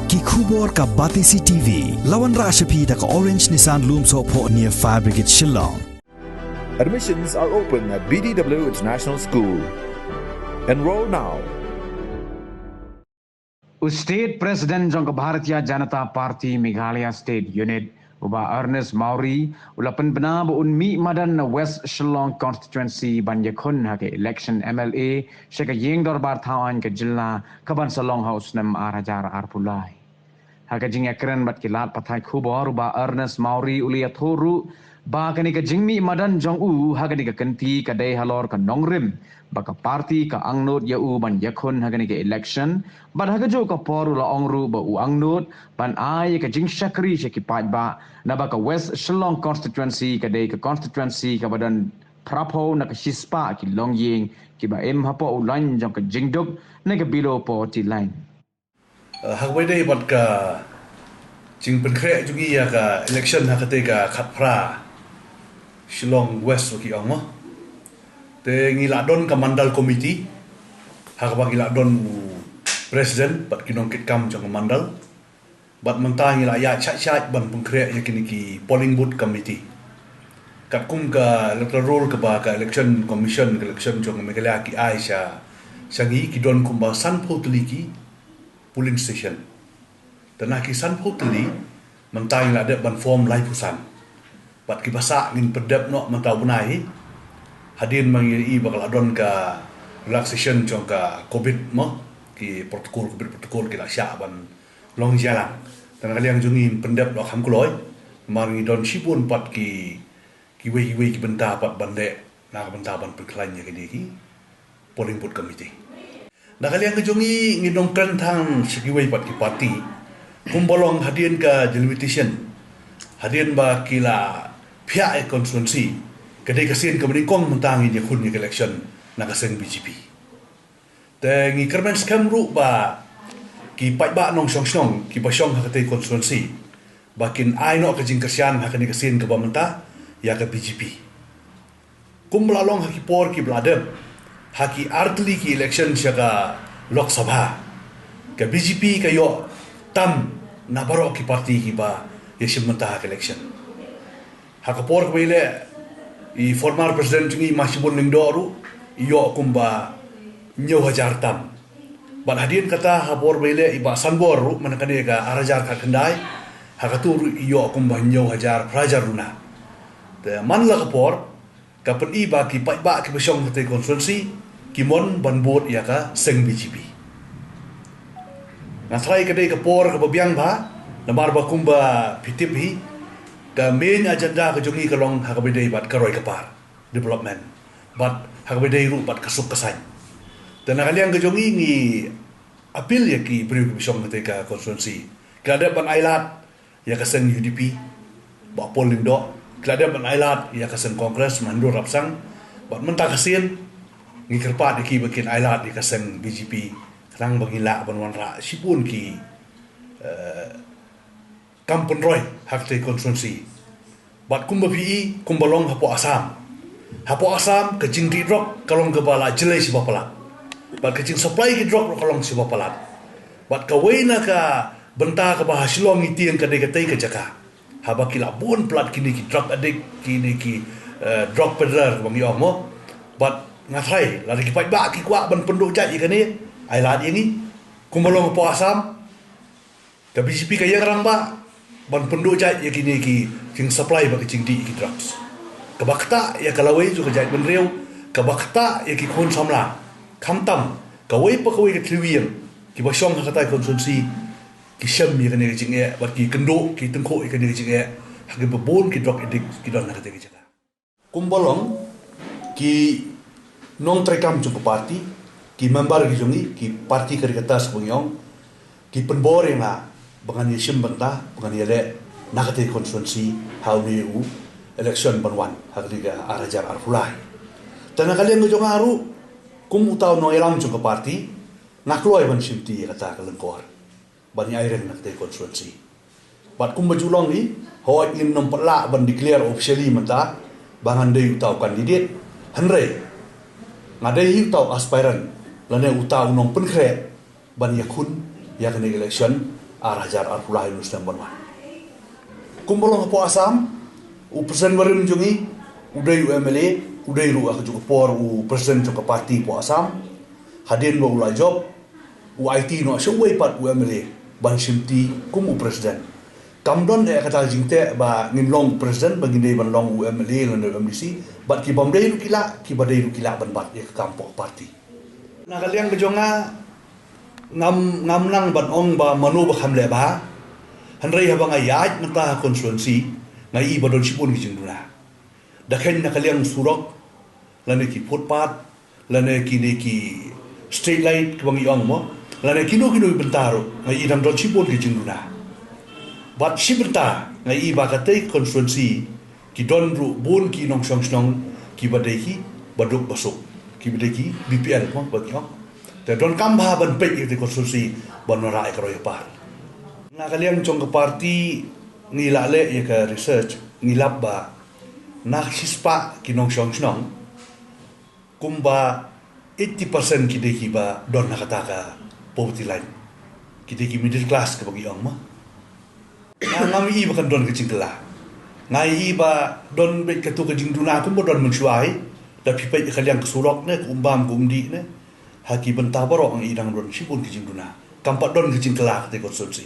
Ki khubor ka Batisi TV. Lawan Rashapi da ka Orange Nissan Loomso po near Fire Brigade Shillong. Admissions are open at BDW International School. Enroll now. State President Jong Bharatiya Janata Party Meghalaya State Unit Uba Ernest Mauri ulapan bena buun mi madan West Shillong constituency banjakun hake election MLA syaka yeng dorbar tawan ke jilla kaban Salong House nam arajar arpulai hake jing ekren bat kilat patai khubor uba Ernest Mauri ulia thoru ba kani ka jingmi madan jong u hagani ka kenti ka dai halor ka nongrim ba ka party ka angnot ya u ban yakun hagani ka election ban haga jo ka poru la ongru ba u angnot ban ai ka jing shakri shaki pat ba na ba ka West Shillong constituency ka dai ka constituency ka badan prapo na ka shispa ki longying ki ba em hapo ulan jong ka jingdok na ka bilo po ti line hagwai dai bat ka jing penkre jugi ya ka election hakate ka khatpra Shillong West waki ong mo te ngiladon ka mandal committee hakaba ngiladon president bat kinong kitkam jong mandal bat menta ngila ya chat ban pengkre yakini ki polling booth committee kat kum ka electoral roll ka ba ka election commission ka election jong Meghalaya ki Aisha sangi ki don kum ba san photli ki polling station tanah ki san photli menta ngila de ban form lai pusan bat ki basa ngin pedap no mentau benai hadin mangi bakal adon ka relaxation jong ka covid mo ki protokol ki la sya ban long jalan dan kali yang jungin pendap lo kham kuloi mangi don sipun pat ki we ki benta pat bande na benta ban perklanya ke ki polling booth committee dan kali yang jungi ngidong krentang siki we pat ki parti kumbolong hadin ka delimitation hadin ba kila pihak konstituensi kedai kasin kemudian kong mentangi dia kun election nak kaseng BJP. Tengi kermen skam ru ba ki pai ba nong song ki basong hakate konstituensi. Bakin ai no kajing kasian hakani kasin ke bamenta ya ke BJP. Kum lalong haki por ki bladem haki artli ki election syaga Lok Sabha. Ke BJP kayo tam na baro ki parti ki ba yesim menta hak election. Hakapor kebile i former president jungi masih pun lingdoru iyo kumba nyo hajar tam ban hadin kata hapor bile iba sanbor manakane ka arajar ka kendai hakatur iyo kumba nyo hajar prajar runa te man la kapor kapen iba ki pai ba ki besong te konstituensi kimon ban bot ya ka seng BJP ngasrai kedai kapor ka babiang ba namar ba kumba pitip hi the main agenda ke jungi kalong hakabedai bat karoi kapar development bat hakabedai ru bat kasuk kasai dan kalian ke jungi ni apil ya ki beri bisong ketika konstituensi kelada ban ailat ya kaseng UDP ba polling do kelada ban ailat ya kaseng kongres mandur rapsang bat mentah kasin ngi kerpat ki bikin ailat di kaseng BJP kerang bagila ban wanra sipun ki Kampung Roy hakte konstituensi bat kumba PI kumbalong hapo asam ke jing di drop kalong ke bala jelai si bapalat bat ke jing supply ki drop kalong si bapalat bat ka weina ka benta ka bah Shillong itian ka degatai ke jaka haba kila bon plat kini ki drop adik kini ki drop pedar bang yo mo bat ngathai la ki pai ba ki kwa ban penduk jai ka ni ai la ni kumbalong hapo asam ka BJP ka yang rang ba ban penduk jai ya kini ki jing supply bagi jing di ki drugs kabakta ya kalawai juga jai ban reu kabakta ya ki kon samla khamtam kawai pa kawai ki tliwien ki basong kata konsumsi ki syam ya kini jing ya bagi kendo ki tengko ya kini jing ya hagi bebon ki drug addict ki don kata ki jaga kumbolong ki non trekam cukup parti ki member ki jungi ki parti kertas bungyong ki penbor yang lah bangan yesim bentah bangan yele nakati konstituensi hauni u election banwan hakliga arajar arfulai tanah kalian ngejong aru kum utau no elam jong ke parti nakloi ban simti kata kelengkor bani airen nakati konstituensi bat kum bajulong ni hoi in nompela ban declare officially mentah bangan dei utau kandidat henry ngadai utau aspiran lane utau nong penkre ban yakun yakni election arajar arpulai nusdam banwan kumbolong po Asam u presiden warim jungi udai UMLA udai ru ak juga por u presiden juga parti po Asam hadin lo ula job u IT no showai pat UMLA ban simti kum u presiden kamdon kata jingte ba ngimlong presiden bagi dei ban long UMLA lan UMDC bat ki bomdei ru kila ki badai ru kila ban bat ke kampok parti na kalian kejonga ngam nang ban ong ba manu ba khamle ba hanrei habang ayat nata konstituensi ngai badon sipun ki jingduna dakhen na kaliang surok lane ki footpath lane ki street light kbang iong mo lane kino bentaro ngai dam don sipun ki jingduna bat sibenta ngai ba katei konstituensi ki don ru bun ki nong song ki badai ki baduk basuk ki badai ki BPL mo bagi ong te don kambha ban pe ki konstitusi ban rai karo ya par na kalian chong ke parti ngila le ya ke research ngilap ba na hispa ki nong snong kumba 80% ki de ki ba don na kata ka poverty line ki de ki middle class ke bagi ong ma na ngami ba kan don ke cingkela ngai ba don be ke tu ke jingduna kumba don mensuai da pipai kalian ke surok ne kumbam kumdi ne haki bentah barok ang idang don sipun kijing duna kampat don kijing kelak te konstitusi